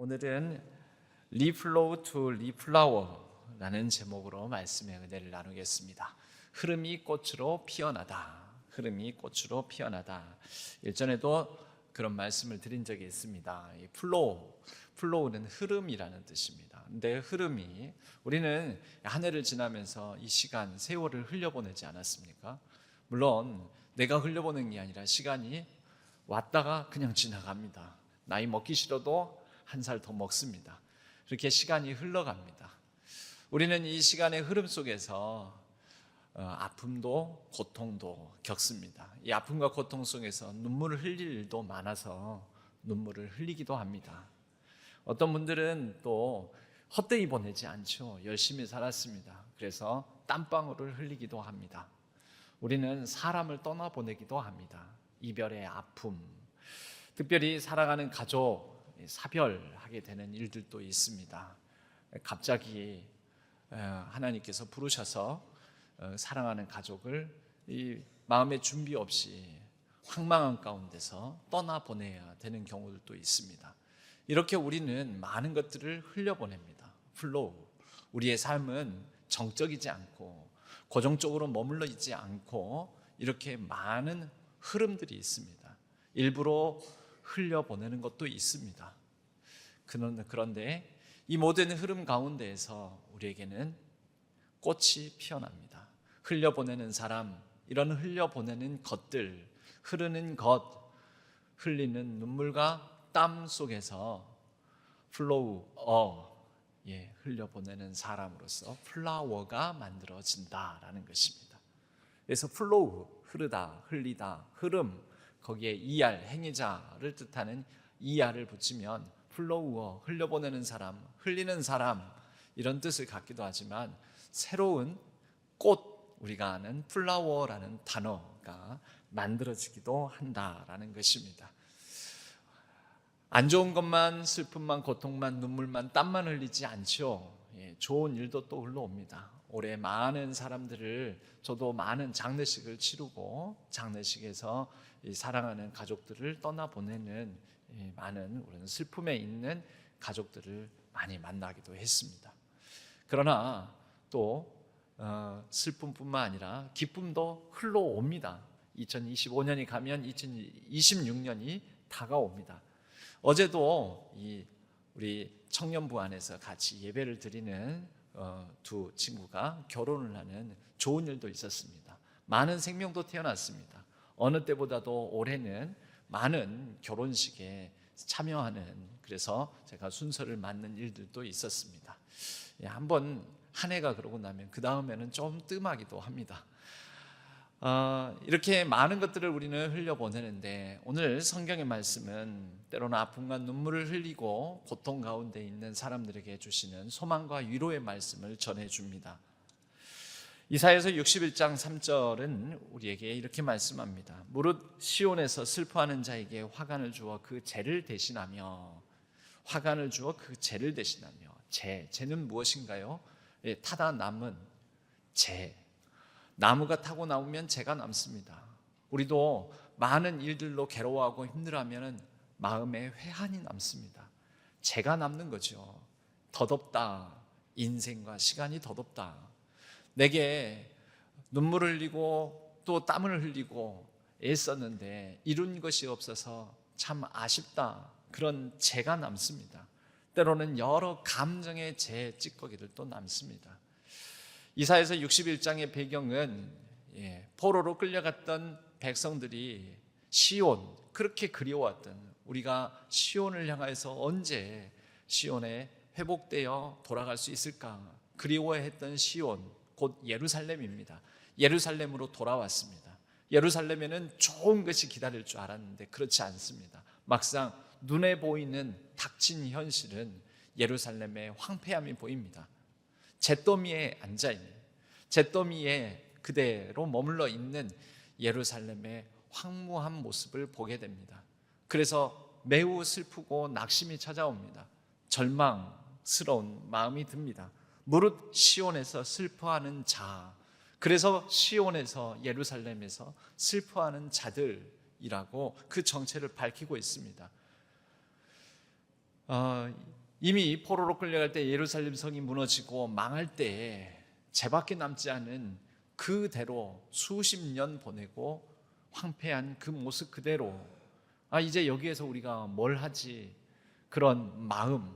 오늘은 Reflow to Reflower라는 제목으로 말씀의 은혜를 나누겠습니다. 흐름이 꽃으로 피어나다. 흐름이 꽃으로 피어나다. 일전에도 그런 말씀을 드린 적이 있습니다. 이 플로우는 흐름이라는 뜻입니다. 근데 흐름이 우리는 한 해를 지나면서 이 시간, 세월을 흘려보내지 않았습니까? 물론 내가 흘려보낸 게 아니라 시간이 왔다가 그냥 지나갑니다. 나이 먹기 싫어도 한 살 더 먹습니다. 그렇게 시간이 흘러갑니다. 우리는 이 시간의 흐름 속에서 아픔도 고통도 겪습니다. 이 아픔과 고통 속에서 눈물을 흘릴 일도 많아서 눈물을 흘리기도 합니다. 어떤 분들은 또 헛되이 보내지 않죠. 열심히 살았습니다. 그래서 땀방울을 흘리기도 합니다. 우리는 사람을 떠나보내기도 합니다. 이별의 아픔, 특별히 살아가는 가족, 사별하게 되는 일들도 있습니다. 갑자기 하나님께서 부르셔서 사랑하는 가족을 이 마음의 준비 없이 황망한 가운데서 떠나보내야 되는 경우들도 있습니다. 이렇게 우리는 많은 것들을 흘려보냅니다. 플로우. 우리의 삶은 정적이지 않고 고정적으로 머물러 있지 않고 이렇게 많은 흐름들이 있습니다. 일부러 흘려보내는 것도 있습니다. 그런데 이 모든 흐름 가운데에서 우리에게는 꽃이 피어납니다. 흘려보내는 사람, 이런 흘려보내는 것들, 흐르는 것, 흘리는 눈물과 땀 속에서 흘려보내는 사람으로서 플라워가 만들어진다라는 것입니다. 그래서 플로우, 흐르다, 흘리다, 흐름, 거기에 ER, 행위자를 뜻하는 ER을 붙이면 플로우어, 흘려보내는 사람, 흘리는 사람, 이런 뜻을 갖기도 하지만 새로운 꽃, 우리가 아는 플라워라는 단어가 만들어지기도 한다라는 것입니다. 안 좋은 것만, 슬픔만, 고통만, 눈물만, 땀만 흘리지 않죠. 좋은 일도 또 흘러옵니다. 올해 많은 사람들을, 저도 많은 장례식을 치르고 장례식에서 사랑하는 가족들을 떠나보내는 많은 우리는 슬픔에 있는 가족들을 많이 만나기도 했습니다. 그러나 또 슬픔뿐만 아니라 기쁨도 흘러옵니다. 2025년이 가면 2026년이 다가옵니다. 어제도 우리 청년부 안에서 같이 예배를 드리는 두 친구가 결혼을 하는 좋은 일도 있었습니다. 많은 생명도 태어났습니다. 어느 때보다도 올해는 많은 결혼식에 참여하는, 그래서 제가 순서를 맡는 일들도 있었습니다. 한번 한 해가 그러고 나면 그 다음에는 좀 뜸하기도 합니다. 이렇게 많은 것들을 우리는 흘려보내는데 오늘 성경의 말씀은 때로는 아픔과 눈물을 흘리고 고통 가운데 있는 사람들에게 주시는 소망과 위로의 말씀을 전해줍니다. 이사야서 61장 3절은 우리에게 이렇게 말씀합니다. 무릇 시온에서 슬퍼하는 자에게 화관을 주어 그 죄를 대신하며, 화관을 주어 그 죄를 대신하며. 죄는 무엇인가요? 타다 남은 죄. 나무가 타고 나오면 죄가 남습니다. 우리도 많은 일들로 괴로워하고 힘들어하면 마음에 회한이 남습니다. 죄가 남는 거죠. 더덥다. 인생과 시간이 더덥다. 내게 눈물을 흘리고 또 땀을 흘리고 애썼는데 이룬 것이 없어서 참 아쉽다. 그런 죄가 남습니다. 때로는 여러 감정의 죄 찌꺼기들도 남습니다. 이사야서 61장의 배경은 포로로 끌려갔던 백성들이 시온, 그렇게 그리워왔던, 우리가 시온을 향해서 언제 시온에 회복되어 돌아갈 수 있을까 그리워했던 시온, 곧 예루살렘입니다. 예루살렘으로 돌아왔습니다. 예루살렘에는 좋은 것이 기다릴 줄 알았는데 그렇지 않습니다. 막상 눈에 보이는 닥친 현실은 예루살렘의 황폐함이 보입니다. 잿더미에 앉아있는, 잿더미에 그대로 머물러 있는 예루살렘의 황무한 모습을 보게 됩니다. 그래서 매우 슬프고 낙심이 찾아옵니다. 절망스러운 마음이 듭니다. 무릇 시온에서 슬퍼하는 자, 그래서 시온에서, 예루살렘에서 슬퍼하는 자들이라고 그 정체를 밝히고 있습니다. 이미 포로로 끌려갈 때 예루살렘 성이 무너지고 망할 때 죄밖에 남지 않은 그대로 수십 년 보내고 황폐한 그 모습 그대로 이제 여기에서 우리가 뭘 하지, 그런 마음,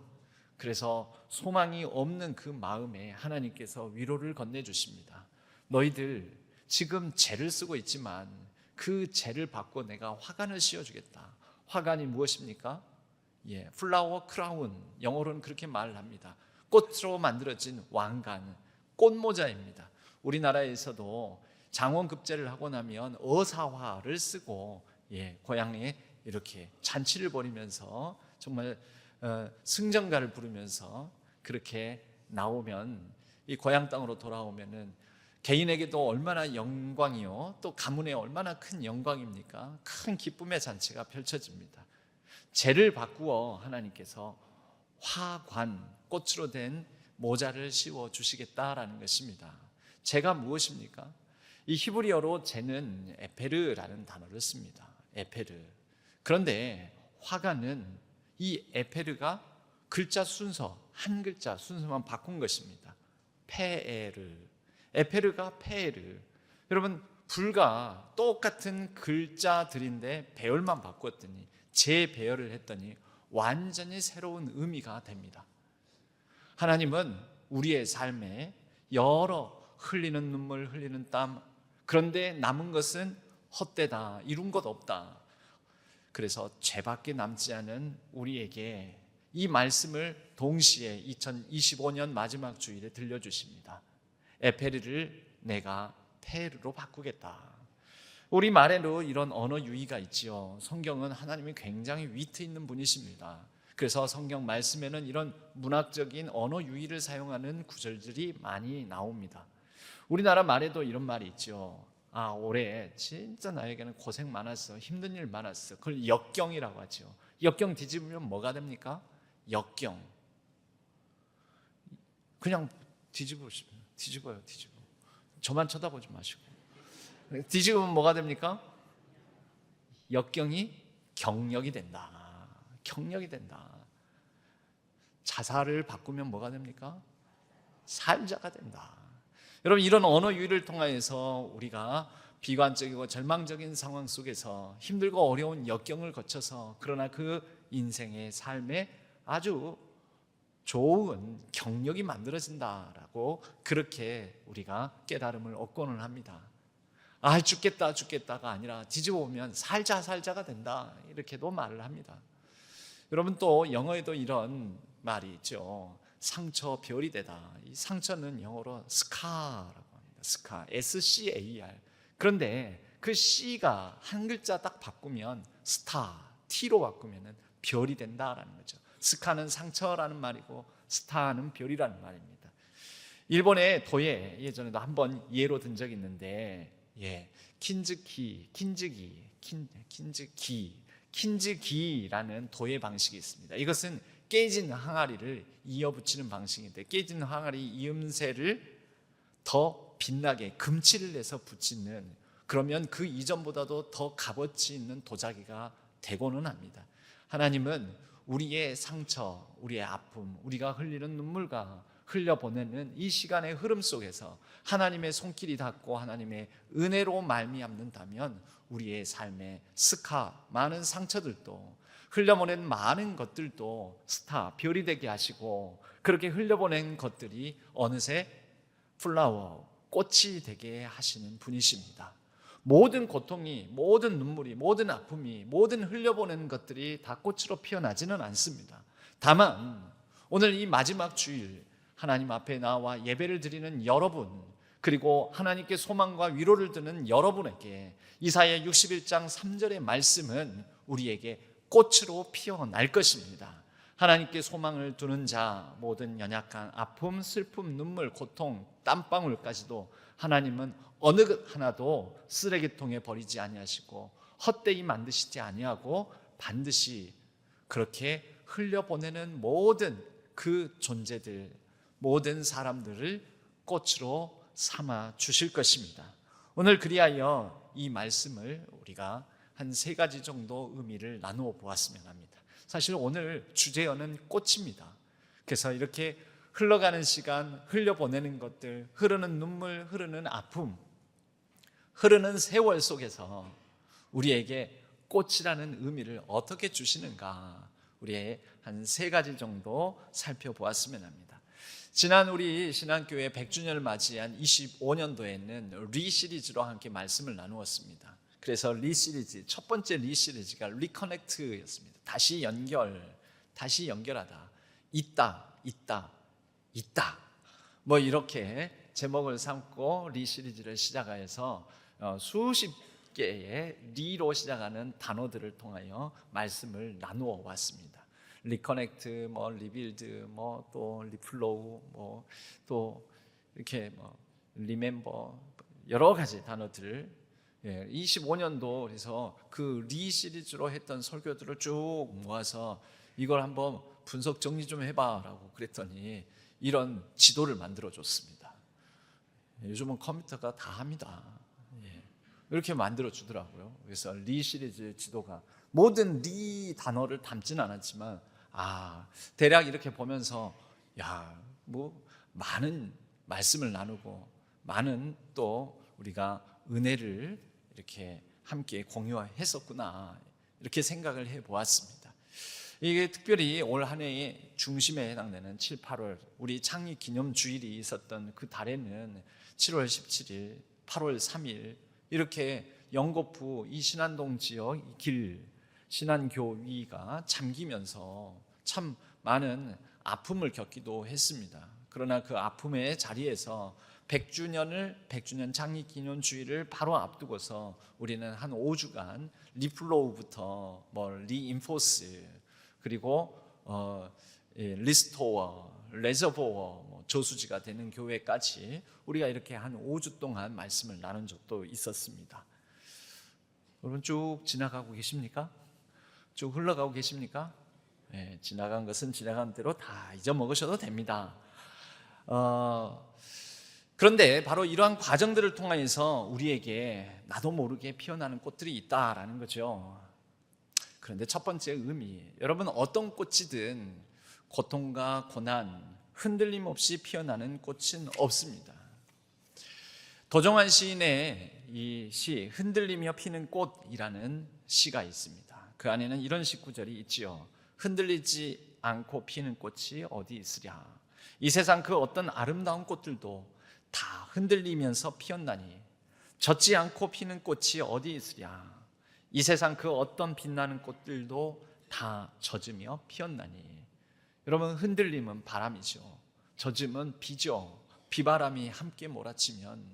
그래서 소망이 없는 그 마음에 하나님께서 위로를 건네주십니다. 너희들 지금 죄를 쓰고 있지만 그 죄를 받고 내가 화관을 씌워주겠다. 화관이 무엇입니까? 플라워 크라운, 영어로는 그렇게 말을 합니다. 꽃으로 만들어진 왕관, 꽃모자입니다. 우리나라에서도 장원급제를 하고 나면 어사화를 쓰고 고향에 이렇게 잔치를 벌이면서 정말 승전가를 부르면서 그렇게 나오면 이 고향 땅으로 돌아오면은 개인에게도 얼마나 영광이요, 또 가문에 얼마나 큰 영광입니까? 큰 기쁨의 잔치가 펼쳐집니다. 죄를 바꾸어 하나님께서 화관, 꽃으로 된 모자를 씌워 주시겠다라는 것입니다. 죄가 무엇입니까? 이 히브리어로 죄는 에페르라는 단어를 씁니다. 에페르. 그런데 화관은 이 에페르가 글자 순서, 한 글자 순서만 바꾼 것입니다. 페에르. 에페르가 페에르. 여러분, 불과 똑같은 글자들인데 배열만 바꿨더니, 재배열을 했더니 완전히 새로운 의미가 됩니다. 하나님은 우리의 삶에 여러 흘리는 눈물, 흘리는 땀, 그런데 남은 것은 헛되다, 이룬 것 없다. 그래서 죄밖에 남지 않은 우리에게 이 말씀을 동시에 2025년 마지막 주일에 들려주십니다. 에페르를 내가 페르로 바꾸겠다. 우리 말에도 이런 언어 유희가 있지요. 성경은 하나님이 굉장히 위트 있는 분이십니다. 그래서 성경 말씀에는 이런 문학적인 언어 유희를 사용하는 구절들이 많이 나옵니다. 우리나라 말에도 이런 말이 있죠. 올해 진짜 나에게는 고생 많았어, 힘든 일 많았어. 그걸 역경이라고 하죠. 역경 뒤집으면 뭐가 됩니까? 그냥 뒤집어요. 저만 쳐다보지 마시고. 뒤집으면 뭐가 됩니까? 역경이 경력이 된다. 경력이 된다. 자살을 바꾸면 뭐가 됩니까? 살자가 된다. 여러분, 이런 언어 유희를 통하여서 우리가 비관적이고 절망적인 상황 속에서 힘들고 어려운 역경을 거쳐서 그러나 그 인생의 삶에 아주 좋은 경력이 만들어진다라고 그렇게 우리가 깨달음을 얻고는 합니다. 죽겠다가 아니라 뒤집어 보면 살자가 된다, 이렇게도 말을 합니다. 여러분, 또 영어에도 이런 말이 있죠. 상처 별이 되다. 이 상처는 영어로 스카라고 합니다. 스카, SCAR. 그런데 그 C가 한 글자 딱 바꾸면 스타, T로 바꾸면 별이 된다라는 거죠. 스카는 상처라는 말이고 스타는 별이라는 말입니다. 일본의 도예, 예전에도 한번 예로 든 적이 있는데, 킨즈기라는 도예 방식이 있습니다. 이것은 깨진 항아리를 이어붙이는 방식인데, 깨진 항아리 이음새를 더 빛나게 금칠을 내서 붙이는, 그러면 그 이전보다도 더 값어치 있는 도자기가 되고는 합니다. 하나님은 우리의 상처, 우리의 아픔, 우리가 흘리는 눈물과 흘려보내는 이 시간의 흐름 속에서 하나님의 손길이 닿고 하나님의 은혜로 말미암는다면 우리의 삶의 스카, 많은 상처들도, 흘려보낸 많은 것들도 스타, 별이 되게 하시고, 그렇게 흘려보낸 것들이 어느새 플라워, 꽃이 되게 하시는 분이십니다. 모든 고통이, 모든 눈물이, 모든 아픔이, 모든 흘려보낸 것들이 다 꽃으로 피어나지는 않습니다. 다만 오늘 이 마지막 주일 하나님 앞에 나와 예배를 드리는 여러분, 그리고 하나님께 소망과 위로를 드는 여러분에게 이사야 61장 3절의 말씀은 우리에게 꽃으로 피어날 것입니다. 하나님께 소망을 두는 자, 모든 연약한 아픔, 슬픔, 눈물, 고통, 땀방울까지도 하나님은 어느 것 하나도 쓰레기통에 버리지 아니하시고 헛되이 만드시지 아니하고 반드시 그렇게 흘려보내는 모든 그 존재들, 모든 사람들을 꽃으로 삼아 주실 것입니다. 오늘 그리하여 이 말씀을 우리가 한 3가지 정도 의미를 나누어 보았으면 합니다. 사실 오늘 주제어는 꽃입니다. 그래서 이렇게 흘러가는 시간, 흘려보내는 것들, 흐르는 눈물, 흐르는 아픔, 흐르는 세월 속에서 우리에게 꽃이라는 의미를 어떻게 주시는가, 우리의 한 3가지 정도 살펴보았으면 합니다. 지난 우리 신앙교회 100주년을 맞이한 25년도에는 리 시리즈로 함께 말씀을 나누었습니다. 그래서 리 시리즈, 첫 번째 리 시리즈가 리커넥트였습니다. 다시 연결하다. 있다. 뭐 이렇게 제목을 삼고 리 시리즈를 시작해서 수십 개의 리로 시작하는 단어들을 통하여 말씀을 나누어 왔습니다. 리커넥트, 뭐 리빌드, 뭐 또 리플로우, 뭐 또 이렇게 뭐 리멤버, 여러 가지 단어들을 25년도 그래서 그 리 시리즈로 했던 설교들을 쭉 모아서 이걸 한번 분석 정리 좀 해봐라고 그랬더니 이런 지도를 만들어 줬습니다. 요즘은 컴퓨터가 다 합니다. 이렇게 만들어 주더라고요. 그래서 리 시리즈 지도가 모든 리 단어를 담지는 않았지만 대략 이렇게 보면서 뭐 많은 말씀을 나누고 많은 또 우리가 은혜를 이렇게 함께 공유했었구나, 이렇게 생각을 해보았습니다. 이게 특별히 올 한 해의 중심에 해당되는 7, 8월 우리 창립 기념 주일이 있었던 그 달에는 7월 17일, 8월 3일 이렇게 영거푸 이 신안동 지역 길 신안교위가 잠기면서 참 많은 아픔을 겪기도 했습니다. 그러나 그 아픔의 자리에서 100주년 창립 기념 주일을 바로 앞두고서 우리는 한 5주간 리플로우부터 리인포스, 그리고 리스토어, 레저보어, 저수지가 되는 교회까지 우리가 이렇게 한 5주 동안 말씀을 나눈 적도 있었습니다. 여러분 쭉 지나가고 계십니까? 쭉 흘러가고 계십니까? 지나간 것은 지나간 대로 다 잊어먹으셔도 됩니다. 그런데 바로 이러한 과정들을 통해서 우리에게 나도 모르게 피어나는 꽃들이 있다라는 거죠. 그런데 첫 번째 의미, 여러분 어떤 꽃이든 고통과 고난, 흔들림 없이 피어나는 꽃은 없습니다. 도종환 시인의 이 시 흔들리며 피는 꽃이라는 시가 있습니다. 그 안에는 이런 시구절이 있지요. 흔들리지 않고 피는 꽃이 어디 있으랴. 이 세상 그 어떤 아름다운 꽃들도 다 흔들리면서 피었나니 젖지 않고 피는 꽃이 어디 있으랴. 이 세상 그 어떤 빛나는 꽃들도 다 젖으며 피었나니. 여러분 흔들림은 바람이죠. 젖음은 비죠. 비바람이 함께 몰아치면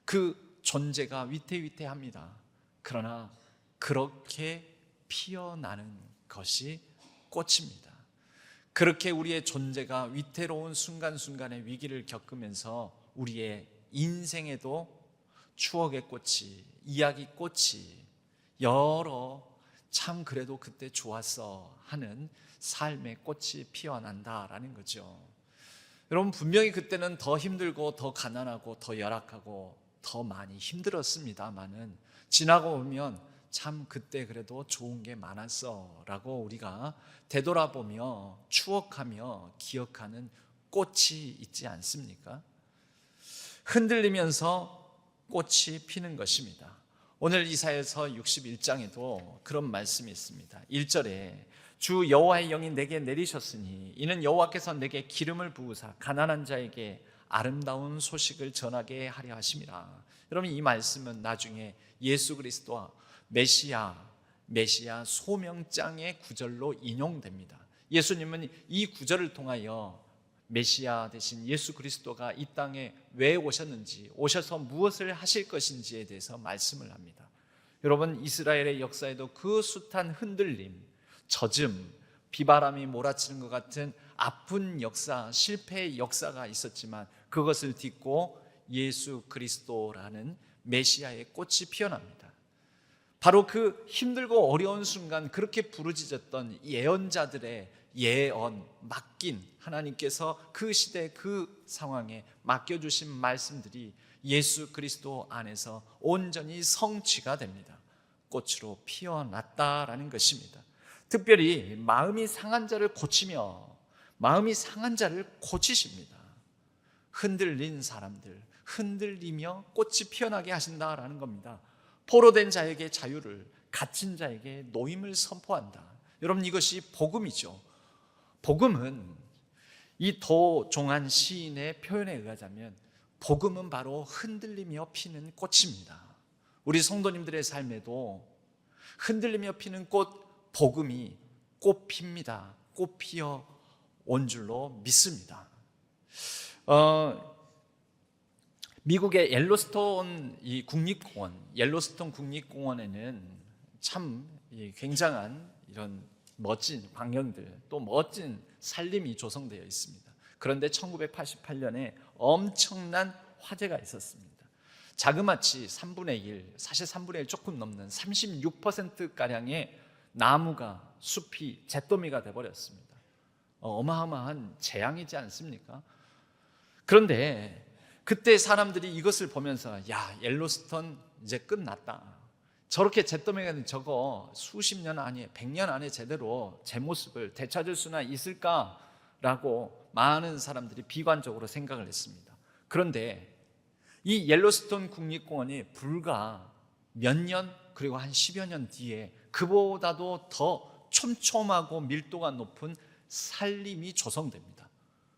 그 존재가 위태위태합니다. 그러나 그렇게 피어나는 것이 꽃입니다. 그렇게 우리의 존재가 위태로운 순간순간의 위기를 겪으면서 우리의 인생에도 추억의 꽃이, 이야기 꽃이 여러 참 그래도 그때 좋았어 하는 삶의 꽃이 피어난다라는 거죠. 여러분 분명히 그때는 더 힘들고 더 가난하고 더 열악하고 더 많이 힘들었습니다만은 지나고 보면 참 그때 그래도 좋은 게 많았어 라고 우리가 되돌아보며 추억하며 기억하는 꽃이 있지 않습니까? 흔들리면서 꽃이 피는 것입니다. 오늘 이사야서 61장에도 그런 말씀이 있습니다. 1절에 주 여호와의 영이 내게 내리셨으니 이는 여호와께서 내게 기름을 부으사 가난한 자에게 아름다운 소식을 전하게 하려 하심이라. 여러분 이 말씀은 나중에 예수 그리스도와 메시아 소명장의 구절로 인용됩니다. 예수님은 이 구절을 통하여 메시아 대신 예수 그리스도가 이 땅에 왜 오셨는지, 오셔서 무엇을 하실 것인지에 대해서 말씀을 합니다. 여러분 이스라엘의 역사에도 그 숱한 흔들림, 젖음, 비바람이 몰아치는 것 같은 아픈 역사, 실패의 역사가 있었지만 그것을 딛고 예수 그리스도라는 메시아의 꽃이 피어납니다. 바로 그 힘들고 어려운 순간 그렇게 부르짖었던 예언자들의 예언, 맡긴 하나님께서 그 시대 그 상황에 맡겨주신 말씀들이 예수 그리스도 안에서 온전히 성취가 됩니다. 꽃으로 피어났다라는 것입니다. 특별히 마음이 상한 자를 고치며 마음이 상한 자를 고치십니다. 흔들린 사람들 흔들리며 꽃이 피어나게 하신다라는 겁니다. 포로된 자에게 자유를, 갇힌 자에게 노임을 선포한다. 여러분, 이것이 복음이죠. 복음은 이 도종한 시인의 표현에 의하자면 복음은 바로 흔들리며 피는 꽃입니다. 우리 성도님들의 삶에도 흔들리며 피는 꽃, 복음이 꽃핍니다. 꽃피어 온 줄로 믿습니다. 미국의 옐로스톤 이 국립공원, 옐로스톤 국립공원에는 참 굉장한 이런 멋진 광경들, 또 멋진 산림이 조성되어 있습니다. 그런데 1988년에 엄청난 화재가 있었습니다. 자그마치 3분의 1, 사실 3분의 1 조금 넘는 36%가량의 나무가, 숲이 잿더미가 되어버렸습니다. 어마어마한 재앙이지 않습니까? 그런데 그때 사람들이 이것을 보면서 야, 옐로스톤 이제 끝났다. 저렇게 잿더미가 된 저거 수십 년 안에, 100년 안에 제대로 제 모습을 되찾을 수나 있을까라고 많은 사람들이 비관적으로 생각을 했습니다. 그런데 이 옐로스톤 국립공원이 불과 몇 년, 그리고 한 10여 년 뒤에 그보다도 더 촘촘하고 밀도가 높은 산림이 조성됩니다.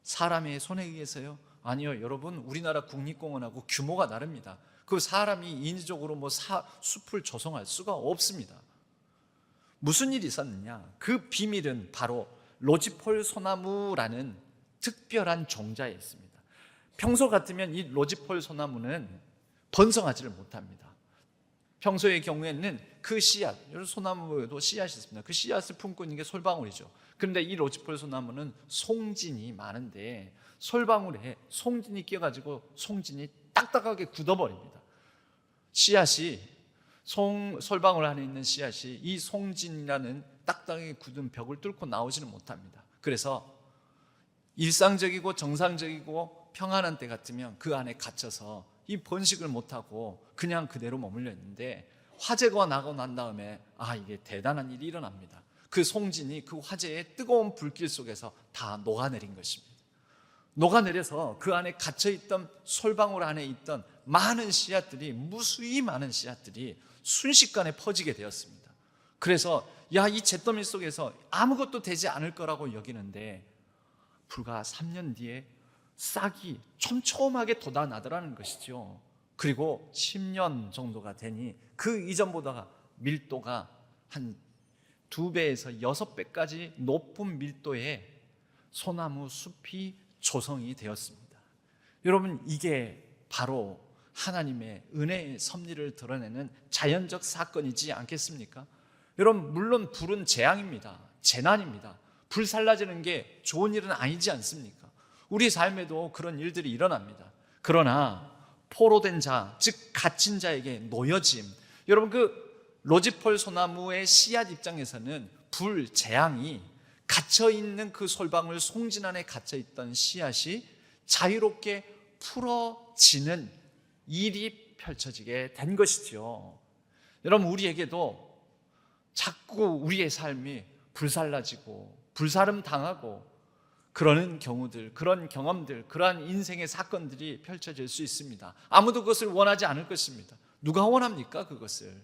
사람의 손에 의해서요? 아니요, 여러분, 우리나라 국립공원하고 규모가 다릅니다. 그 사람이 인위적으로 숲을 조성할 수가 없습니다. 무슨 일이 있었느냐? 그 비밀은 바로 로지폴 소나무라는 특별한 종자에 있습니다. 평소 같으면 이 로지폴 소나무는 번성하지를 못합니다. 평소의 경우에는 그 씨앗, 소나무에도 씨앗이 있습니다. 그 씨앗을 품고 있는 게 솔방울이죠. 그런데 이 로지폴 소나무는 송진이 많은데 솔방울에 송진이 끼어가지고 송진이 딱딱하게 굳어버립니다. 씨앗이, 솔방울 안에 있는 씨앗이 이 송진이라는 딱딱하게 굳은 벽을 뚫고 나오지는 못합니다. 그래서 일상적이고 정상적이고 평안한 때 같으면 그 안에 갇혀서 이 번식을 못하고 그냥 그대로 머물러 있는데, 화재가 나고 난 다음에 이게 대단한 일이 일어납니다. 그 송진이 그 화재의 뜨거운 불길 속에서 다 녹아내린 것입니다. 녹아내려서 그 안에 갇혀있던 솔방울 안에 있던 많은 씨앗들이, 무수히 많은 씨앗들이 순식간에 퍼지게 되었습니다. 그래서 이 잿더미 속에서 아무것도 되지 않을 거라고 여기는데 불과 3년 뒤에 싹이 촘촘하게 돋아나더라는 것이죠. 그리고 10년 정도가 되니 그 이전보다 밀도가 한 2배에서 6배까지 높은 밀도의 소나무 숲이 조성이 되었습니다. 여러분, 이게 바로 하나님의 은혜의 섭리를 드러내는 자연적 사건이지 않겠습니까? 여러분, 물론 불은 재앙입니다. 재난입니다. 불 살라지는 게 좋은 일은 아니지 않습니까? 우리 삶에도 그런 일들이 일어납니다. 그러나 포로된 자, 즉 갇힌 자에게 놓여짐, 여러분, 그 로지폴 소나무의 씨앗 입장에서는 불, 재앙이 갇혀있는 그 솔방울 송진 안에 갇혀있던 씨앗이 자유롭게 풀어지는 일이 펼쳐지게 된 것이죠. 여러분, 우리에게도 자꾸 우리의 삶이 불살라지고 불사름 당하고 그러는 경우들, 그런 경험들, 그러한 인생의 사건들이 펼쳐질 수 있습니다. 아무도 그것을 원하지 않을 것입니다. 누가 원합니까, 그것을?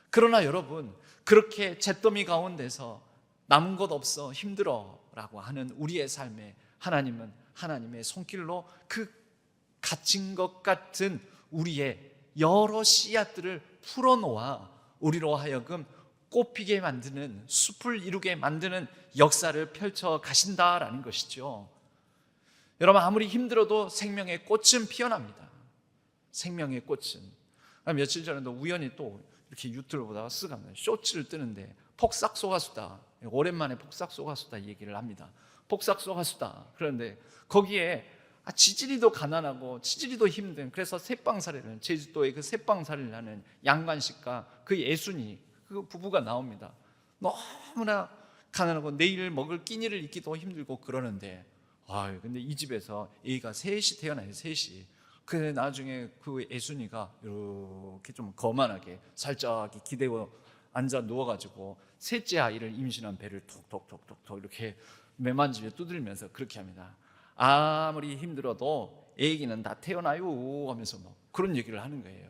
그러나 여러분, 그렇게 잿더미 가운데서 남은 것 없어, 힘들어 라고 하는 우리의 삶에 하나님은 하나님의 손길로 그 갇힌 것 같은 우리의 여러 씨앗들을 풀어놓아 우리로 하여금 꽃피게 만드는, 숲을 이루게 만드는 역사를 펼쳐 가신다라는 것이죠. 여러분, 아무리 힘들어도 생명의 꽃은 피어납니다. 생명의 꽃은. 며칠 전에도 우연히 또 이렇게 유튜브를 보다가 쓱 하면 쇼츠를 뜨는데 폭삭소가수다, 오랜만에 폭삭소가수다 얘기를 합니다. 폭삭소가수다. 그런데 거기에 지지리도 가난하고 지지리도 힘든, 그래서 새빵살이를, 제주도의 그 새빵살이를 하는 양관식과 그 예순이, 그 부부가 나옵니다. 너무나 가난하고 내일 먹을 끼니를 잊기도 힘들고 그러는데, 근데 이 집에서 애가 셋이 태어나요. 셋이. 그래 나중에 그 예순이가 이렇게 좀 거만하게 살짝 기대고 앉아 누워가지고 셋째 아이를 임신한 배를 톡톡톡톡 이렇게 매만지에 두들면서 그렇게 합니다. 아무리 힘들어도 애기는 다 태어나요 하면서 뭐 그런 얘기를 하는 거예요.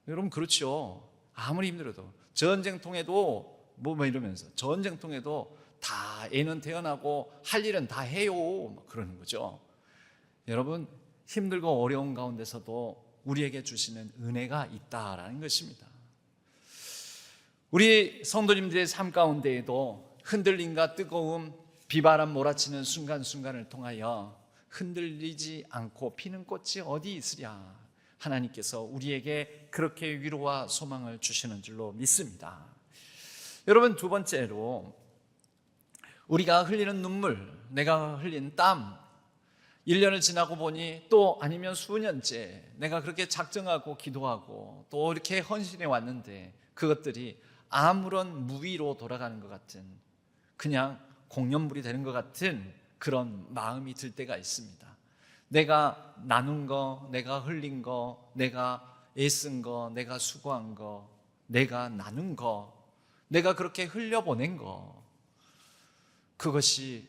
여러분 그렇죠. 아무리 힘들어도 전쟁통에도 뭐 이러면서 전쟁통에도 다 애는 태어나고 할 일은 다 해요 뭐 그러는 거죠. 여러분 힘들고 어려운 가운데서도 우리에게 주시는 은혜가 있다라는 것입니다. 우리 성도님들의 삶 가운데에도 흔들림과 뜨거움, 비바람 몰아치는 순간순간을 통하여 흔들리지 않고 피는 꽃이 어디 있으랴, 하나님께서 우리에게 그렇게 위로와 소망을 주시는 줄로 믿습니다. 여러분 두 번째로 우리가 흘리는 눈물, 내가 흘린 땀, 1년을 지나고 보니 또 아니면 수년째 내가 그렇게 작정하고 기도하고 또 이렇게 헌신해 왔는데 그것들이 아무런 무위로 돌아가는 것 같은, 그냥 공연물이 되는 것 같은 그런 마음이 들 때가 있습니다. 내가 나눈 거, 내가 흘린 거, 내가 애쓴 거, 내가 수고한 거, 내가 나눈 거, 내가 그렇게 흘려보낸 거, 그것이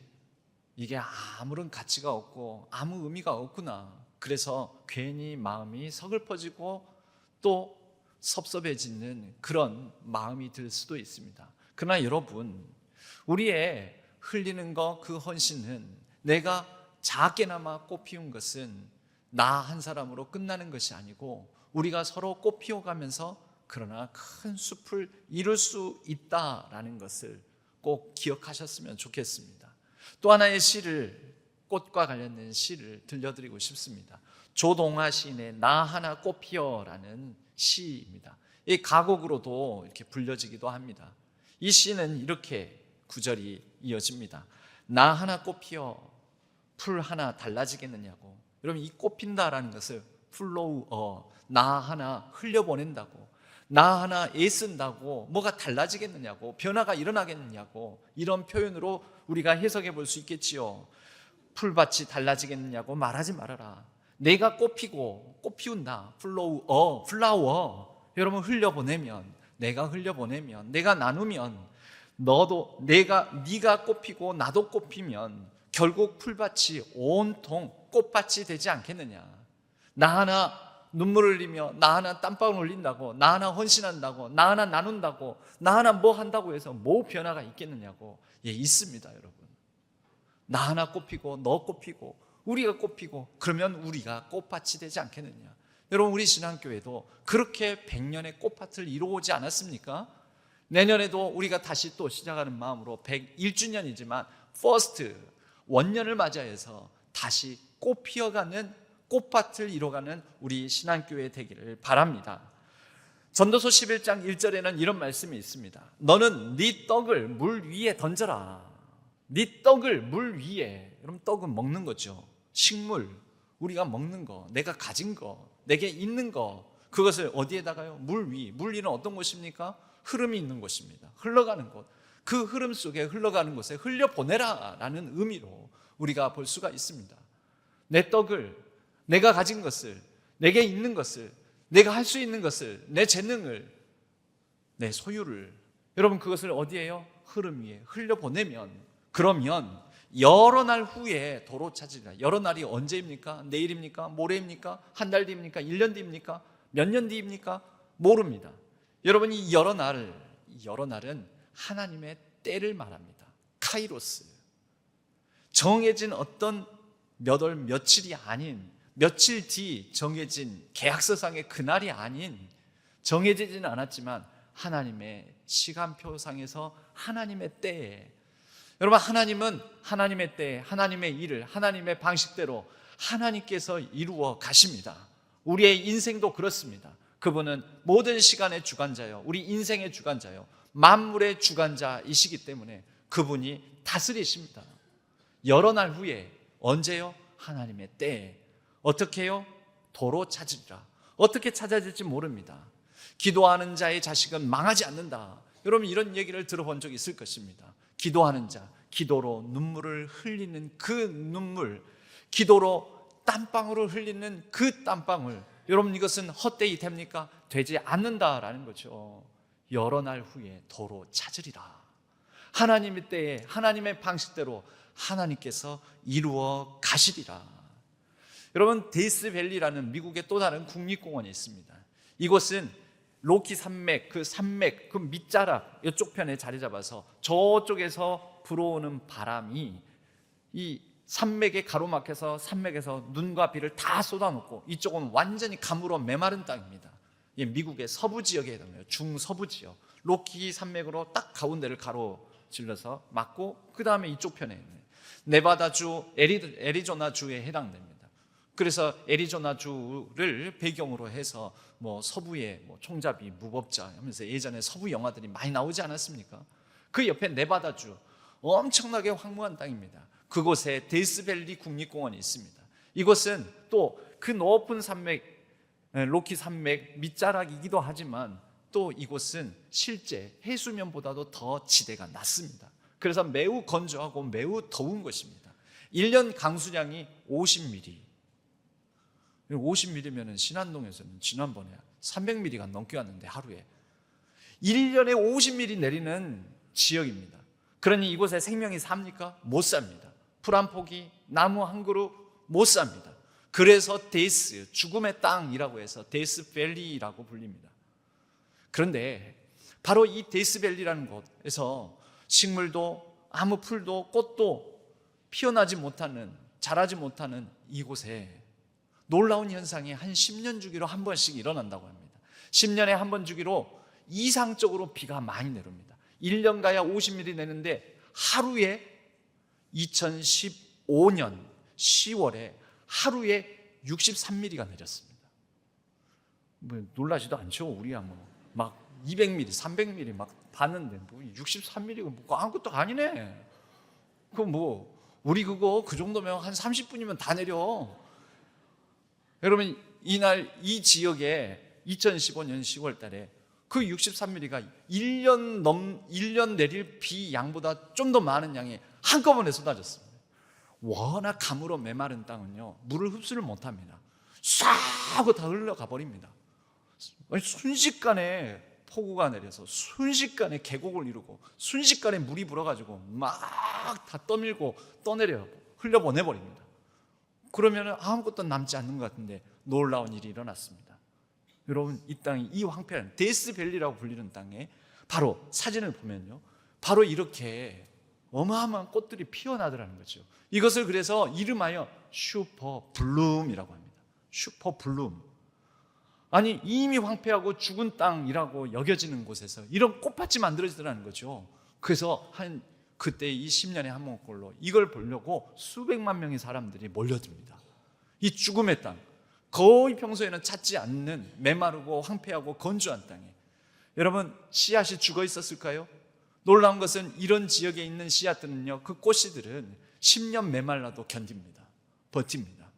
이게 아무런 가치가 없고 아무 의미가 없구나. 그래서 괜히 마음이 서글퍼지고 또 섭섭해지는 그런 마음이 들 수도 있습니다. 그러나 여러분, 우리의 흘리는 것, 그 헌신은 내가 작게나마 꽃피운 것은 나 한 사람으로 끝나는 것이 아니고 우리가 서로 꽃피워가면서 그러나 큰 숲을 이룰 수 있다라는 것을 꼭 기억하셨으면 좋겠습니다. 또 하나의 시를, 꽃과 관련된 시를 들려드리고 싶습니다. 조동아 시인의 나 하나 꽃피어라는 시입니다. 이 가곡으로도 이렇게 불려지기도 합니다. 이 시는 이렇게 구절이 이어집니다. 나 하나 꽃피어 풀 하나 달라지겠느냐고. 여러분 이 꽃핀다라는 것을 플로우, 나 하나 흘려보낸다고, 나 하나 애쓴다고 뭐가 달라지겠느냐고, 변화가 일어나겠느냐고, 이런 표현으로 우리가 해석해 볼 수 있겠지요. 풀밭이 달라지겠느냐고 말하지 말아라. 내가 꽃피고 꽃피운다. 플로우, 플라워. 여러분 흘려보내면, 내가 흘려보내면, 내가 나누면, 너도 네가 꽃피고 나도 꽃피면 결국 풀밭이 온통 꽃밭이 되지 않겠느냐. 나 하나 눈물을 흘리며 나 하나 땀방울 흘린다고, 나 하나 헌신한다고, 나 하나 나눈다고, 나 하나 뭐 한다고 해서 뭐 변화가 있겠느냐고. 예, 있습니다. 여러분, 나 하나 꽃피고 너 꽃피고 우리가 꽃피고 그러면 우리가 꽃밭이 되지 않겠느냐. 여러분 우리 신앙교회도 그렇게 100년의 꽃밭을 이루어오지 않았습니까? 내년에도 우리가 다시 또 시작하는 마음으로 101주년이지만 퍼스트 원년을 맞이해서 다시 꽃 피어가는 꽃밭을 이뤄가는 우리 신앙교회 되기를 바랍니다. 전도서 11장 1절에는 이런 말씀이 있습니다. 너는 네 떡을 물 위에 던져라. 네 떡을 물 위에. 여러분 떡은 먹는 거죠. 식물, 우리가 먹는 거, 내가 가진 거, 내게 있는 거, 그것을 어디에다가요? 물 위. 물 위는 어떤 곳입니까? 흐름이 있는 곳입니다. 흘러가는 곳. 그 흐름 속에 흘러가는 곳에 흘려보내라 라는 의미로 우리가 볼 수가 있습니다. 내 떡을, 내가 가진 것을, 내게 있는 것을, 내가 할 수 있는 것을, 내 재능을, 내 소유를, 여러분 그것을 어디에요? 흐름 위에 흘려보내면, 그러면 여러 날 후에 도로 찾으리라. 여러 날이 언제입니까? 내일입니까? 모레입니까? 한 달 뒤입니까? 1년 뒤입니까? 몇 년 뒤입니까? 모릅니다. 여러분 이 여러 날은 하나님의 때를 말합니다. 카이로스. 정해진 어떤 몇 월 며칠이 아닌, 며칠 뒤 정해진 계약서상의 그날이 아닌, 정해지지는 않았지만 하나님의 시간표상에서 하나님의 때에, 여러분 하나님은 하나님의 때에 하나님의 일을 하나님의 방식대로 하나님께서 이루어 가십니다. 우리의 인생도 그렇습니다. 그분은 모든 시간의 주관자요, 우리 인생의 주관자요, 만물의 주관자이시기 때문에 그분이 다스리십니다. 여러 날 후에, 언제요? 하나님의 때에. 어떻게 해요? 도로 찾으리라. 어떻게 찾아질지 모릅니다. 기도하는 자의 자식은 망하지 않는다. 여러분 이런 얘기를 들어본 적이 있을 것입니다. 기도하는 자, 기도로 눈물을 흘리는 그 눈물, 기도로 땀방울을 흘리는 그 땀방울, 여러분 이것은 헛되이 됩니까? 되지 않는다라는 거죠. 여러 날 후에 도로 찾으리라. 하나님의 때에 하나님의 방식대로 하나님께서 이루어 가시리라. 여러분, 데이스밸리라는 미국의 또 다른 국립공원이 있습니다. 이곳은 로키 산맥, 그 밑자락 이쪽 편에 자리 잡아서 저쪽에서 불어오는 바람이 이 산맥에 가로막혀서 산맥에서 눈과 비를 다 쏟아놓고 이쪽은 완전히 가물어 메마른 땅입니다. 미국의 서부 지역에 해당해요. 중서부 지역. 로키 산맥으로 딱 가운데를 가로질러서 막고 그 다음에 이쪽 편에 있는 네바다주, 애리조나주에 해당됩니다. 그래서 애리조나주를 배경으로 해서 서부의 총잡이, 무법자 하면서 예전에 서부 영화들이 많이 나오지 않았습니까? 그 옆에 네바다주, 엄청나게 황무한 땅입니다. 그곳에 데스밸리 국립공원이 있습니다. 이곳은 또 그 높은 산맥, 로키 산맥 밑자락이기도 하지만 또 이곳은 실제 해수면보다도 더 지대가 낮습니다. 그래서 매우 건조하고 매우 더운 곳입니다. 1년 강수량이 50mm. 50mm면 신안동에서는 지난번에 300mm가 넘게 왔는데 하루에 1년에 50mm 내리는 지역입니다. 그러니 이곳에 생명이 삽니까? 못 삽니다. 풀 한 포기, 나무 한 그루 못 삽니다. 그래서 데스, 죽음의 땅이라고 해서 데스밸리라고 불립니다. 그런데 바로 이 데스밸리라는 곳에서 식물도 아무 풀도 꽃도 피어나지 못하는, 자라지 못하는 이곳에 놀라운 현상이 한 10년 주기로 한 번씩 일어난다고 합니다. 10년에 한 번 주기로 이상적으로 비가 많이 내립니다. 1년 가야 50mm 내는데 하루에 2015년 10월에 하루에 63mm가 내렸습니다. 놀라지도 않죠. 우리야 막 200mm, 300mm 막 봤는데 63mm가 아무것도 아니네. 우리 그 정도면 한 30분이면 다 내려. 여러분, 이날 이 지역에 2015년 10월 달에 그 63mm가 1년 내릴 비 양보다 좀 더 많은 양이 한꺼번에 쏟아졌습니다. 워낙 가물어 메마른 땅은요, 물을 흡수를 못합니다. 싹 하고 다 흘러가 버립니다. 순식간에 폭우가 내려서 순식간에 계곡을 이루고 순식간에 물이 불어가지고 막 다 떠밀고 떠내려 흘려보내버립니다. 그러면 아무것도 남지 않는 것 같은데 놀라운 일이 일어났습니다. 여러분, 이 땅이 이 황폐한 데스밸리라고 불리는 땅에 바로 사진을 보면요, 바로 이렇게 어마어마한 꽃들이 피어나더라는 거죠. 이것을 그래서 이름하여 슈퍼블룸이라고 합니다. 슈퍼블룸. 아니, 이미 황폐하고 죽은 땅이라고 여겨지는 곳에서 이런 꽃밭이 만들어지더라는 거죠. 그래서 그때 이 10년에 한 번꼴로 이걸 보려고 수백만 명의 사람들이 몰려듭니다. 이 죽음의 땅, 거의 평소에는 찾지 않는 메마르고 황폐하고 건조한 땅에 여러분, 씨앗이 죽어 있었을까요? 놀라운 것은 이런 지역에 있는 씨앗들은요, 그 꽃씨들은 10년 메말라도 견딥니다. 버팁니다.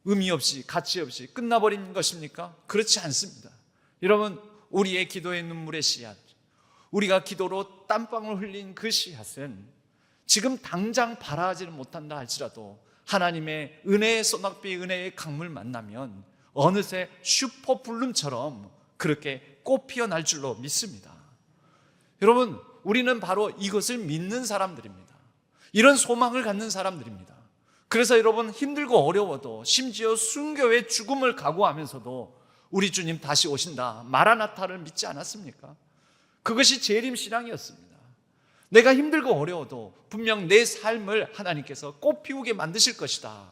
의미 없이, 가치 없이 끝나버린 것입니까? 그렇지 않습니다. 여러분, 우리의 기도의 눈물의 씨앗, 우리가 기도로 땀방울 흘린 그 씨앗은 지금 당장 발아하지는 못한다 할지라도 하나님의 은혜의 소낙비, 은혜의 강물 만나면 어느새 슈퍼블룸처럼 그렇게 꽃 피어날 줄로 믿습니다. 여러분, 우리는 바로 이것을 믿는 사람들입니다. 이런 소망을 갖는 사람들입니다. 그래서 여러분, 힘들고 어려워도 심지어 순교의 죽음을 각오하면서도 우리 주님 다시 오신다, 마라나타를 믿지 않았습니까? 그것이 재림 신앙이었습니다. 내가 힘들고 어려워도 분명 내 삶을 하나님께서 꽃 피우게 만드실 것이다.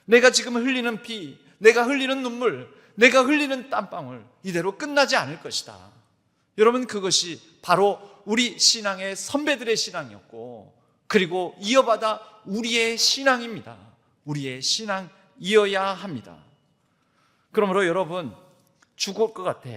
내가 지금 흘리는 피, 내가 흘리는 눈물, 내가 흘리는 땀방울 이대로 끝나지 않을 것이다. 여러분, 그것이 바로 우리 신앙의 선배들의 신앙이었고, 그리고 이어받아 우리의 신앙입니다. 우리의 신앙이어야 합니다. 그러므로 여러분, 죽을 것 같아.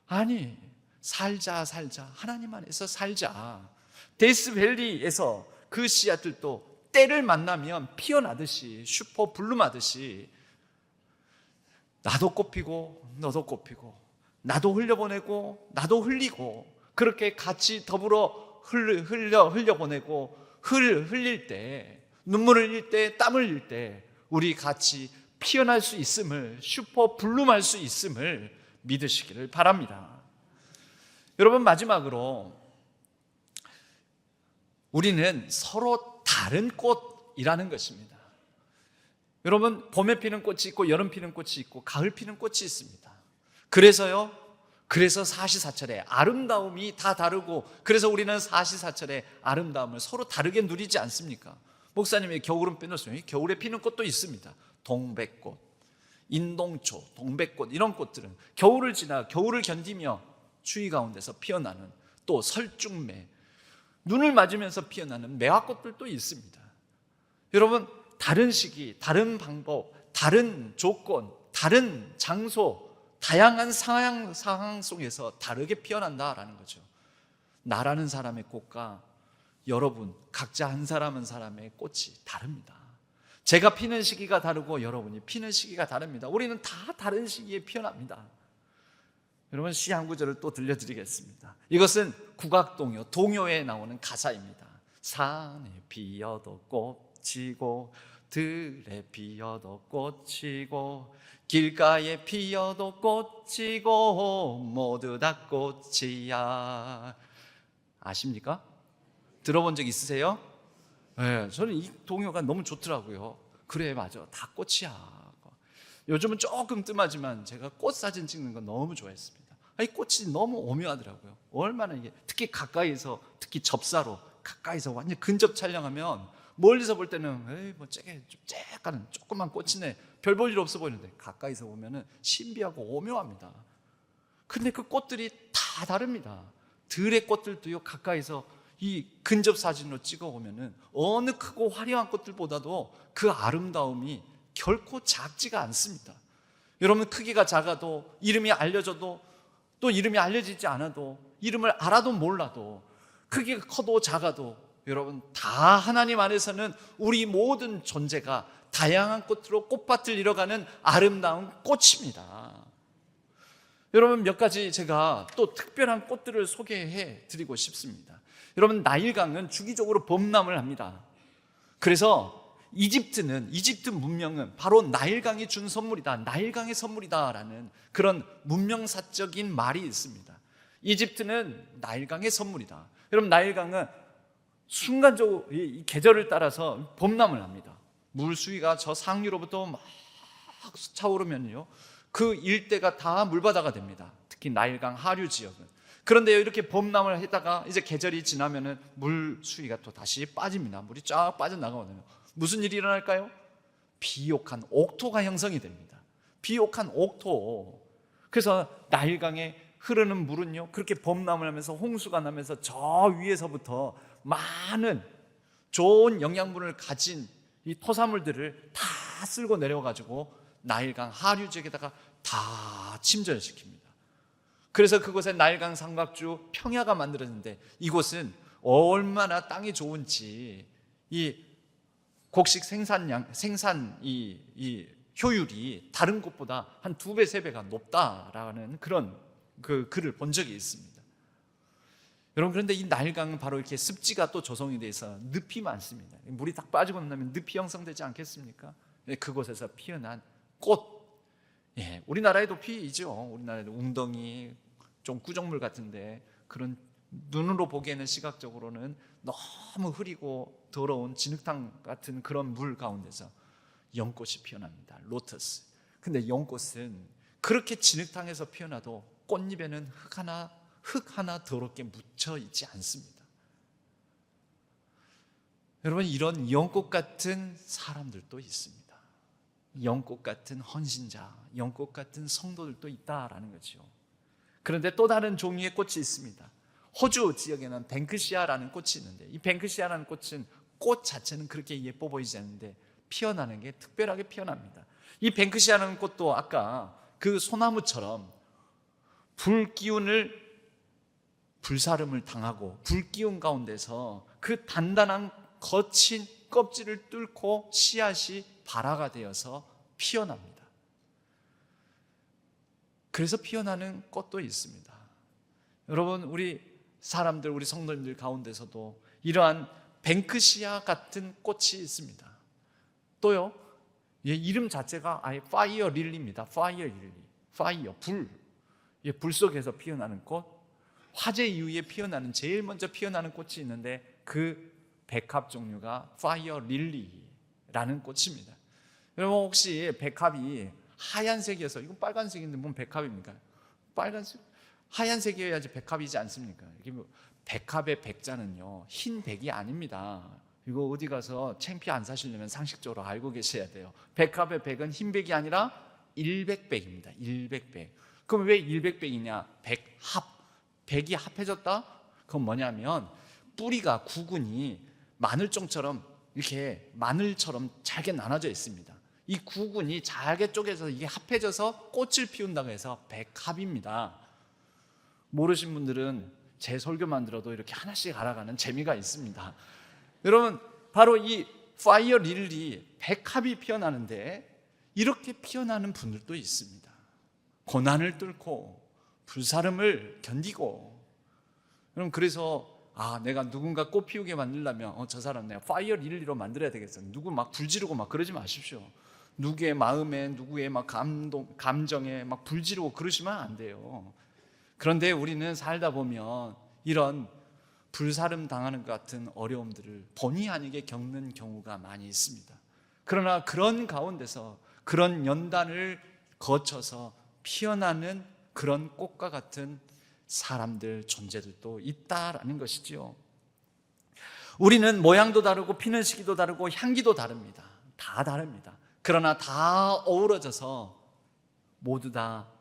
아니, 살자. 하나님 안에서 살자. 데스밸리에서 그 씨앗들도 때를 만나면 피어나듯이, 슈퍼블룸하듯이 나도 꽃피고 너도 꽃피고 나도 흘려보내고 나도 흘리고 그렇게 같이 더불어 흘려보내고 흘릴 때, 눈물을 흘릴 때, 땀을 흘릴 때 우리 같이 피어날 수 있음을, 슈퍼블룸할 수 있음을 믿으시기를 바랍니다. 여러분, 마지막으로 우리는 서로 다른 꽃이라는 것입니다. 여러분, 봄에 피는 꽃이 있고 여름 피는 꽃이 있고 가을 피는 꽃이 있습니다. 그래서 사시사철의 아름다움이 다 다르고, 그래서 우리는 사시사철의 아름다움을 서로 다르게 누리지 않습니까? 목사님이 겨울은 빼놓으면 겨울에 피는 꽃도 있습니다. 동백꽃, 인동초, 동백꽃, 이런 꽃들은 겨울을 견디며 추위 가운데서 피어나는, 또 설중매, 눈을 맞으면서 피어나는 매화꽃들도 있습니다. 여러분, 다른 시기, 다른 방법, 다른 조건, 다른 장소, 다양한 상황 속에서 다르게 피어난다라는 거죠. 나라는 사람의 꽃과 여러분 각자 한 사람 한 사람의 꽃이 다릅니다. 제가 피는 시기가 다르고 여러분이 피는 시기가 다릅니다. 우리는 다 다른 시기에 피어납니다. 여러분, 시 한 구절을 또 들려드리겠습니다. 이것은 국악동요, 동요에 나오는 가사입니다. 산에 피어도 꽃이고 들에 피어도 꽃이고 길가에 피어도 꽃이고 모두 다 꽃이야. 아십니까? 들어본 적 있으세요? 네, 저는 이 동요가 너무 좋더라고요. 그래, 맞아, 다 꽃이야. 요즘은 조금 뜸하지만 제가 꽃 사진 찍는 거 너무 좋아했습니다. 이 꽃이 너무 오묘하더라고요. 얼마나 이게, 특히 가까이서, 특히 접사로 가까이서 완전 근접 촬영하면 멀리서 볼 때는 에이 뭐 쬐까는 조그만 꽃이네, 별 볼 일 없어 보이는데 가까이서 보면은 신비하고 오묘합니다. 근데 그 꽃들이 다 다릅니다. 들의 꽃들도요, 가까이서 이 근접 사진으로 찍어 보면은 어느 크고 화려한 꽃들보다도 그 아름다움이 결코 작지가 않습니다. 여러분, 크기가 작아도, 이름이 알려져도, 또 이름이 알려지지 않아도, 이름을 알아도 몰라도, 크기가 커도 작아도, 여러분, 다 하나님 안에서는 우리 모든 존재가 다양한 꽃으로 꽃밭을 이뤄가는 아름다운 꽃입니다. 여러분, 몇 가지 제가 또 특별한 꽃들을 소개해 드리고 싶습니다. 여러분, 나일강은 주기적으로 범람을 합니다. 그래서 이집트 문명은 바로 나일강이 준 선물이다, 나일강의 선물이다라는 그런 문명사적인 말이 있습니다. 이집트는 나일강의 선물이다. 여러분, 나일강은 순간적으로 이 계절을 따라서 범람을 합니다. 물 수위가 저 상류로부터 막 차오르면요, 그 일대가 다 물바다가 됩니다. 특히 나일강 하류 지역은. 그런데 이렇게 범람을 했다가 이제 계절이 지나면은 물 수위가 또 다시 빠집니다. 물이 쫙 빠져나가거든요. 무슨 일이 일어날까요? 비옥한 옥토가 형성이 됩니다. 비옥한 옥토. 그래서 나일강에 흐르는 물은요, 그렇게 범람을 하면서 홍수가 나면서 저 위에서부터 많은 좋은 영양분을 가진 이 토사물들을 다 쓸고 내려가지고 나일강 하류 지역에다가 다 침전시킵니다. 그래서 그곳에 나일강 삼각주 평야가 만들어졌는데, 이곳은 얼마나 땅이 좋은지 이 곡식 생산 이 효율이 다른 곳보다 한 2배, 3배가 높다라는 그런 그 글을 본 적이 있습니다. 여러분, 그런데 이 나일강은 바로 이렇게 습지가 또 조성이 돼서 늪이 많습니다. 물이 딱 빠지고 나면 늪이 형성되지 않겠습니까? 그곳에서 피어난 꽃, 우리나라에도 피이죠. 우리나라에도 웅덩이, 좀 구정물 같은데, 그런 눈으로 보기에는 시각적으로는 너무 흐리고 더러운 진흙탕 같은 그런 물 가운데서 연꽃이 피어납니다. 로터스. 근데 연꽃은 그렇게 진흙탕에서 피어나도 꽃잎에는 흙 하나 더럽게 묻혀 있지 않습니다. 여러분, 이런 연꽃 같은 사람들도 있습니다. 연꽃 같은 헌신자, 연꽃 같은 성도들도 있다라는 거죠. 그런데 또 다른 종류의 꽃이 있습니다. 호주 지역에는 뱅크시아라는 꽃이 있는데, 이 뱅크시아라는 꽃은 꽃 자체는 그렇게 예뻐 보이지 않는데 피어나는 게 특별하게 피어납니다. 이 뱅크시아라는 꽃도 아까 그 소나무처럼 불사름을 당하고 불기운 가운데서 그 단단한 거친 껍질을 뚫고 씨앗이 발화가 되어서 피어납니다. 그래서 피어나는 꽃도 있습니다. 여러분, 우리 사람들, 우리 성도님들 가운데서도 이러한 뱅크시아 같은 꽃이 있습니다. 또요, 이름 자체가 아예 파이어 릴리입니다. 파이어 릴리, 파이어, 불 속에서 피어나는 꽃, 화재 이후에 피어나는, 제일 먼저 피어나는 꽃이 있는데 그 백합 종류가 파이어 릴리라는 꽃입니다. 여러분 혹시 백합이 하얀색이어서 이건 빨간색인데 뭔 백합입니까? 빨간색, 하얀색이어야지 백합이지 않습니까? 이게 뭐 백합의 백자는요 흰 백이 아닙니다. 이거 어디 가서 창피 안 사시려면 상식적으로 알고 계셔야 돼요. 백합의 백은 흰 백이 아니라 일백백입니다. 일백백. 그럼 왜 일백백이냐? 백합, 백이 합해졌다? 그건 뭐냐면 뿌리가 구근이 마늘종처럼 이렇게 마늘처럼 잘게 나눠져 있습니다. 이 구근이 잘게 쪼개서 이게 합해져서 꽃을 피운다고 해서 백합입니다. 모르신 분들은 제 설교만 들어도 이렇게 하나씩 알아가는 재미가 있습니다. 여러분 바로 이 파이어 릴리 백합이 피어나는데 이렇게 피어나는 분들도 있습니다. 고난을 뚫고 불사름을 견디고, 여러분 그래서 내가 누군가 꽃 피우게 만들려면 저 사람 내가 파이어 릴리로 만들어야 되겠어. 누구 막 불지르고 막 그러지 마십시오. 누구의 마음에 누구의 막 감정에 막 불지르고 그러시면 안 돼요. 그런데 우리는 살다 보면 이런 불사름 당하는 것 같은 어려움들을 본의 아니게 겪는 경우가 많이 있습니다. 그러나 그런 가운데서 그런 연단을 거쳐서 피어나는 그런 꽃과 같은 사람들, 존재들도 있다라는 것이지요. 우리는 모양도 다르고 피는 시기도 다르고 향기도 다릅니다. 다 다릅니다. 그러나 다 어우러져서 모두 다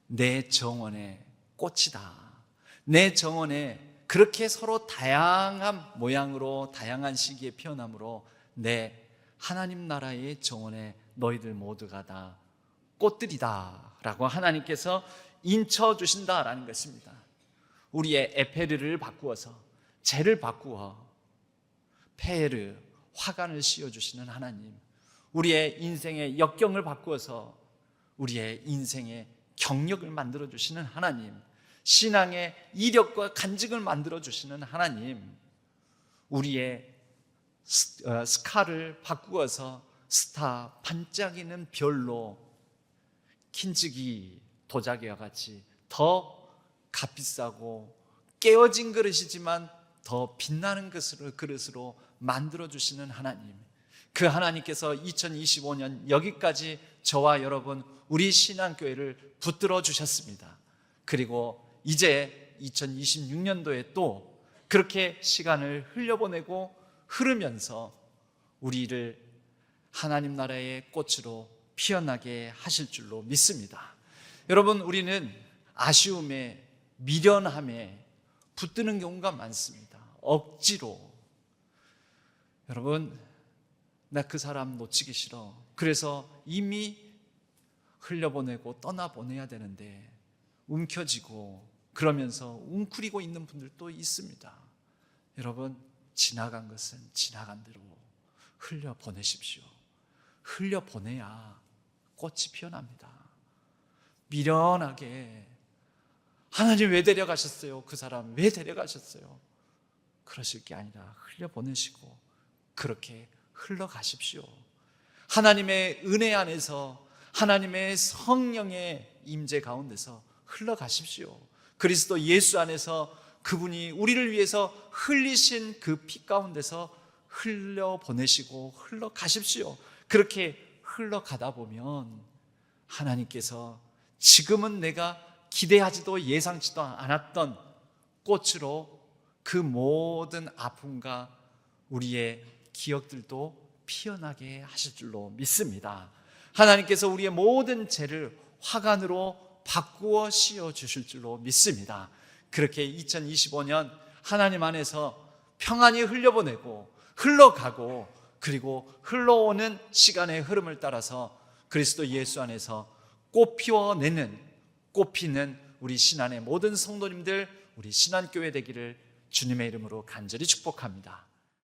내 정원의 꽃이다. 내 정원에 그렇게 서로 다양한 모양으로 다양한 시기에 피어나므로 내 하나님 나라의 정원에 너희들 모두가 다 꽃들이다 라고 하나님께서 인쳐주신다라는 것입니다. 우리의 에페르를 바꾸어서 죄를 바꾸어 페르, 화관을 씌워주시는 하나님, 우리의 인생의 역경을 바꾸어서 우리의 인생의 경력을 만들어주시는 하나님, 신앙의 이력과 간직을 만들어주시는 하나님, 우리의 스카를 바꾸어서 스타, 반짝이는 별로 킨즈기 도자기와 같이 더 값비싸고 깨어진 그릇이지만 더 빛나는 그릇으로 만들어주시는 하나님, 그 하나님께서 2025년 여기까지 저와 여러분 우리 신앙교회를 붙들어 주셨습니다. 그리고 이제 2026년도에 또 그렇게 시간을 흘려보내고 흐르면서 우리를 하나님 나라의 꽃으로 피어나게 하실 줄로 믿습니다. 여러분 우리는 아쉬움에 미련함에 붙드는 경우가 많습니다. 억지로 여러분 나 그 사람 놓치기 싫어. 그래서 이미 흘려보내고 떠나보내야 되는데 움켜쥐고 그러면서 웅크리고 있는 분들도 있습니다. 여러분 지나간 것은 지나간 대로 흘려보내십시오. 흘려보내야 꽃이 피어납니다. 미련하게 하나님 왜 데려가셨어요? 그 사람 왜 데려가셨어요? 그러실 게 아니라 흘려보내시고 그렇게 흘러가십시오. 하나님의 은혜 안에서 하나님의 성령의 임재 가운데서 흘러가십시오. 그리스도 예수 안에서 그분이 우리를 위해서 흘리신 그 피 가운데서 흘려보내시고 흘러가십시오. 그렇게 흘러가다 보면 하나님께서 지금은 내가 기대하지도 예상치도 않았던 꽃으로 그 모든 아픔과 우리의 기억들도 피어나게 하실 줄로 믿습니다. 하나님께서 우리의 모든 죄를 화관으로 바꾸어 씌워 주실 줄로 믿습니다. 그렇게 2025년 하나님 안에서 평안히 흘려보내고 흘러가고 그리고 흘러오는 시간의 흐름을 따라서 그리스도 예수 안에서 꽃 피워내는, 꽃 피는 우리 신안의 모든 성도님들, 우리 신안교회 되기를 주님의 이름으로 간절히 축복합니다.